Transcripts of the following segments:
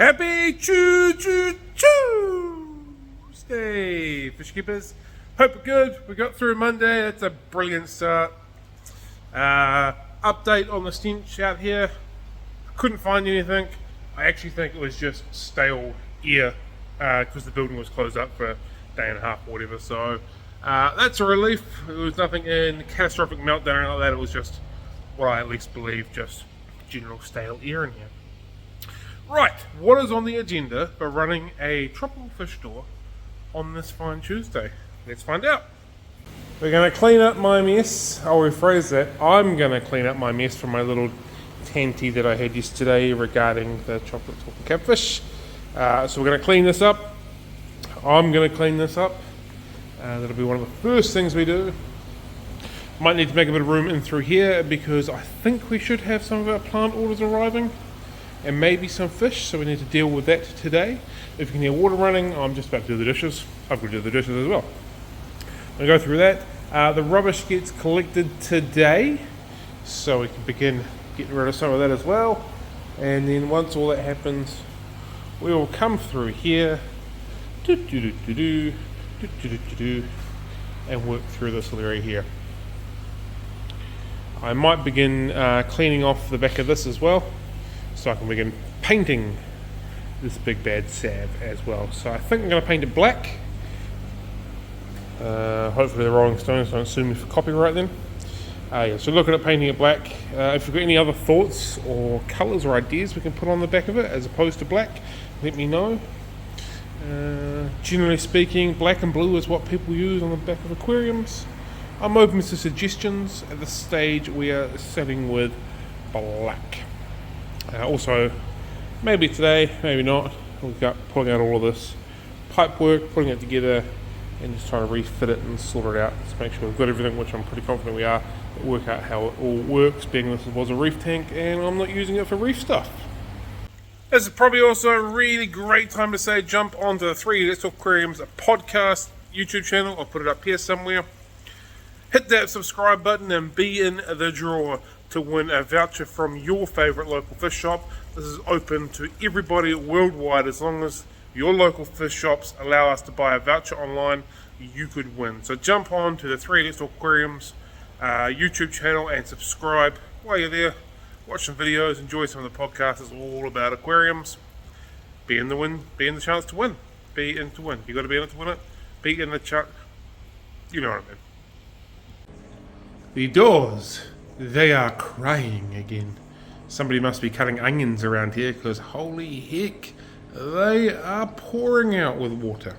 Happy Tuesday, fish keepers. Hope you're good. We got through Monday. That's a brilliant start. Update on the stench out here. Couldn't find anything. I actually think it was just stale air because the building was closed up for a day and a half or whatever. So that's a relief. There was nothing in catastrophic meltdown like that. It was just what I at least believe, just general stale air in here. Right, what is on the agenda for running a tropical fish store on this fine Tuesday? Let's find out. We're going to clean up my mess. I'll rephrase that. I'm going to clean up my mess from my little tanty that I had yesterday regarding the chocolate talking catfish. So we're going to clean this up. I'm going to clean this up. That'll be one of the first things we do. Might need to make a bit of room in through here because I think we should have some of our plant orders arriving. And maybe some fish, so we need to deal with that today. If you can hear water running, I'm just about to do the dishes. I've got to do the dishes as well. I'll go through that. The rubbish gets collected today, so we can begin getting rid of some of that as well. And then once all that happens, we will come through here, and work through this little area here. I might begin cleaning off the back of this as well, so I can begin painting this big bad salve as well. So I think I'm going to paint it black. Hopefully the Rolling Stones don't sue me for copyright then. Yeah, so looking at painting it black. If you've got any other thoughts or colours or ideas we can put on the back of it as opposed to black, let me know. Generally speaking, black and blue is what people use on the back of aquariums. I'm open to suggestions. At this stage we are setting with black. Also, maybe today, maybe not, we've got pulling out all of this pipe work, putting it together, and just trying to refit it and sort it out. Just make sure we've got everything, which I'm pretty confident we are, but work out how it all works, being this was a reef tank and I'm not using it for reef stuff. This is probably also a really great time to say jump onto the 3 Let's Talk Aquariums podcast YouTube channel. I'll put it up here somewhere. Hit that subscribe button and be in the draw to win a voucher from your favourite local fish shop. This is open to everybody worldwide. As long as your local fish shops allow us to buy a voucher online, you could win. So jump on to the 3 Let's Talk Aquariums YouTube channel and subscribe. While you're there, watch some videos, enjoy some of the podcasts. It's all about aquariums. Be in the chance to win. Be in to win. You got to be in it to win it. Be in the chance. You know what I mean. The doors. They are crying again. Somebody must be cutting onions around here because holy heck, they are pouring out with water.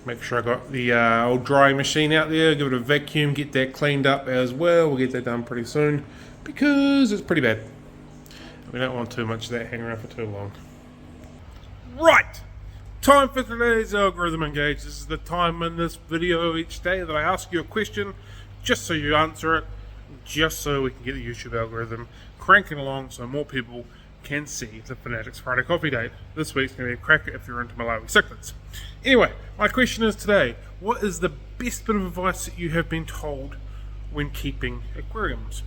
Make sure I got the old drying machine out there, give it a vacuum, get that cleaned up as well. We'll get that done pretty soon because it's pretty bad. We don't want too much of that hanging around for too long. Right, time for today's algorithm engage. This is the time in this video each day that I ask you a question just so you answer it, just so we can get the YouTube algorithm cranking along so more people can see the Fanatics Friday Coffee Date. This week's going to be a cracker if you're into Malawi cichlids. Anyway, my question is today, what is the best bit of advice that you have been told when keeping aquariums?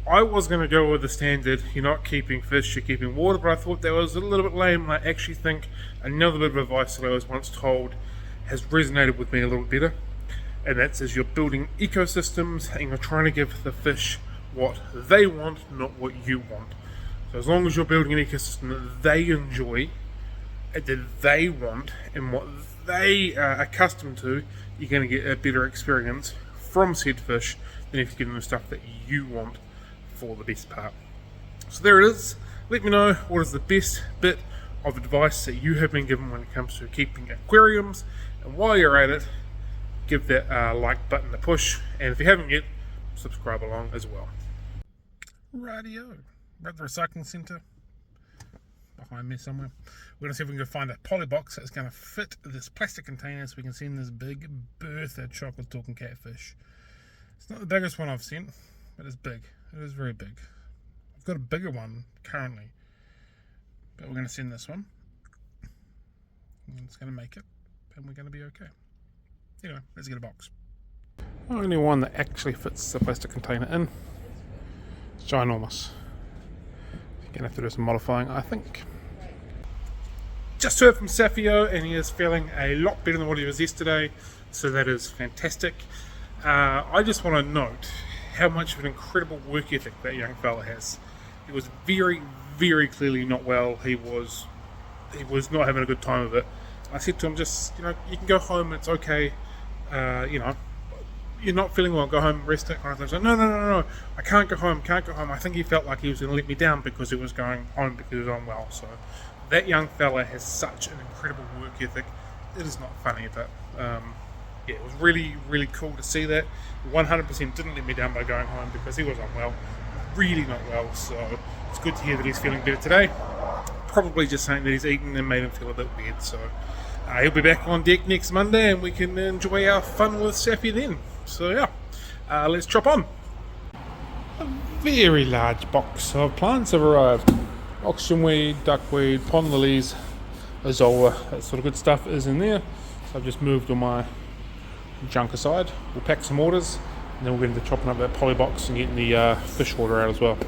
I was going to go with the standard, you're not keeping fish, you're keeping water, but I thought that was a little bit lame, and I actually think another bit of advice that I was once told has resonated with me a little better. And that says you're building ecosystems and you're trying to give the fish what they want, not what you want. So as long as you're building an ecosystem that they enjoy, and that they want, and what they are accustomed to, you're going to get a better experience from said fish than if you give them the stuff that you want for the best part. So there it is. Let me know what is the best bit of advice that you have been given when it comes to keeping aquariums. And while you're at it, give that like button a push, and if you haven't yet, subscribe along as well. Rightio, we're at the recycling centre behind me somewhere. We're going to see if we can find a poly box that's going to fit this plastic container so we can send this big Bertha chocolate talking catfish. It's not the biggest one I've sent, but it's big. It is very big. I've got a bigger one currently, but we're going to send this one. And it's going to make it, and we're going to be okay. Anyway, let's get a box. Only one that actually fits the plastic container in. It's ginormous. Gonna have to do some modifying, I think. Just heard from Safio, and he is feeling a lot better than what he was yesterday, so that is fantastic. I just want to note how much of an incredible work ethic that young fella has. He was very, very clearly not well. He was not having a good time of it. I said to him, just, you can go home, it's okay. You're not feeling well, go home, rest, that kind of thing. So, no, I can't go home. I think he felt like he was going to let me down because he was going home because he was unwell. So that young fella has such an incredible work ethic. It is not funny, but it was really, really cool to see that. 100% didn't let me down by going home because he was unwell, really not well. So it's good to hear that he's feeling better today. Probably just saying that he's eaten and made him feel a bit weird. So he'll be back on deck next Monday, and we can enjoy our fun with Safi then. So yeah, let's chop on. A very large box of plants have arrived. Oxygen weed, duckweed, pond lilies, azolla, that sort of good stuff is in there. So I've just moved all my junk aside. We'll pack some orders, and then we'll get into chopping up that poly box and getting the fish water out as well.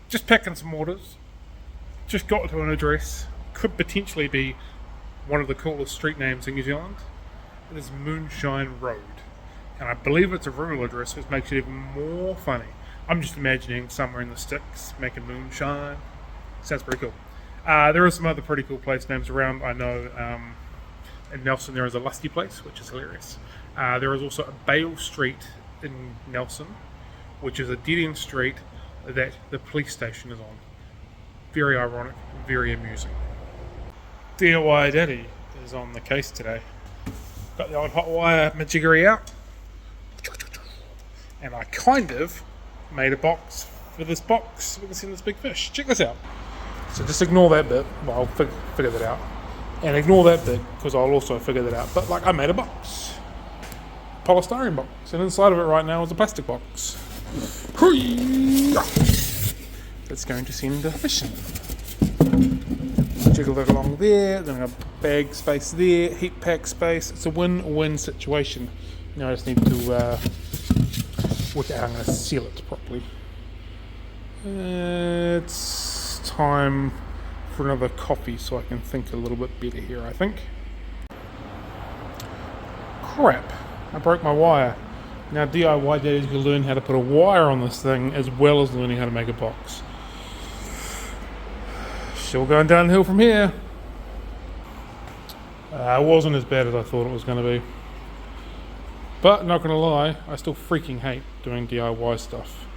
Just packing some orders. Just got to an address. Could potentially be one of the coolest street names in New Zealand. It is Moonshine Road, and I believe it's a rural address, which makes it even more funny. I'm just imagining somewhere in the sticks making moonshine. Sounds pretty cool. There are some other pretty cool place names around. I know in Nelson there is a Lusty place, which is hilarious. There is also a Bale Street in Nelson, which is a dead-end street that the police station is on. Very ironic, very amusing. DIY Daddy is on the case today. Got the old hot wire majiggery out, and I kind of made a box for this box. We can send this big fish. Check this out. So just ignore that bit. Well, I'll figure that out, and ignore that bit because I'll also figure that out. But I made a box, polystyrene box, and inside of it right now is a plastic box. That's going to send a fish in. Jiggle it along there, then I've got bag space there, heat pack space. It's a win-win situation. Now I just need to work out how I'm going to seal it properly. It's time for another coffee so I can think a little bit better here, I think. Crap, I broke my wire. Now DIY Daddy's going to learn how to put a wire on this thing as well as learning how to make a box. Still going downhill from here. It wasn't as bad as I thought it was going to be. But, not going to lie, I still freaking hate doing DIY stuff.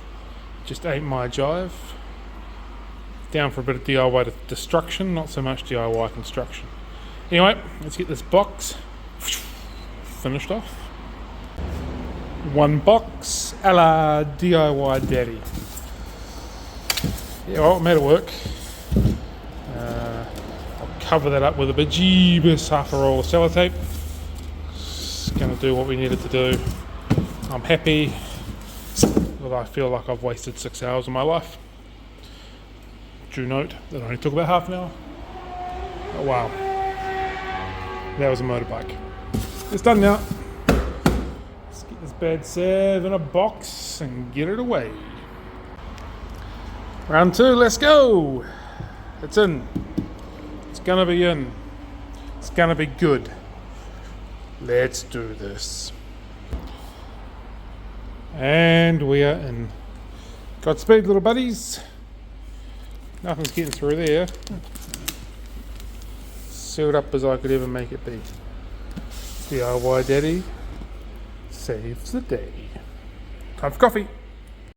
Just ain't my jive. Down for a bit of DIY destruction, not so much DIY construction. Anyway, let's get this box finished off. One box, a la DIY Daddy. Yeah, well, it made it work. I'll cover that up with a bejeebus half a roll of sellotape. It's going to do what we needed to do. I'm happy, but I feel like I've wasted 6 hours of my life. Do note that I only took about half an hour. Oh wow, that was a motorbike. It's done now. Let's get this bad Sav in a box and get it away. Round 2, let's go. It's in. It's gonna be in. It's gonna be good. Let's do this. And we are in. Godspeed, little buddies. Nothing's getting through there. Sealed up as I could ever make it be. DIY Daddy saves the day. Time for coffee.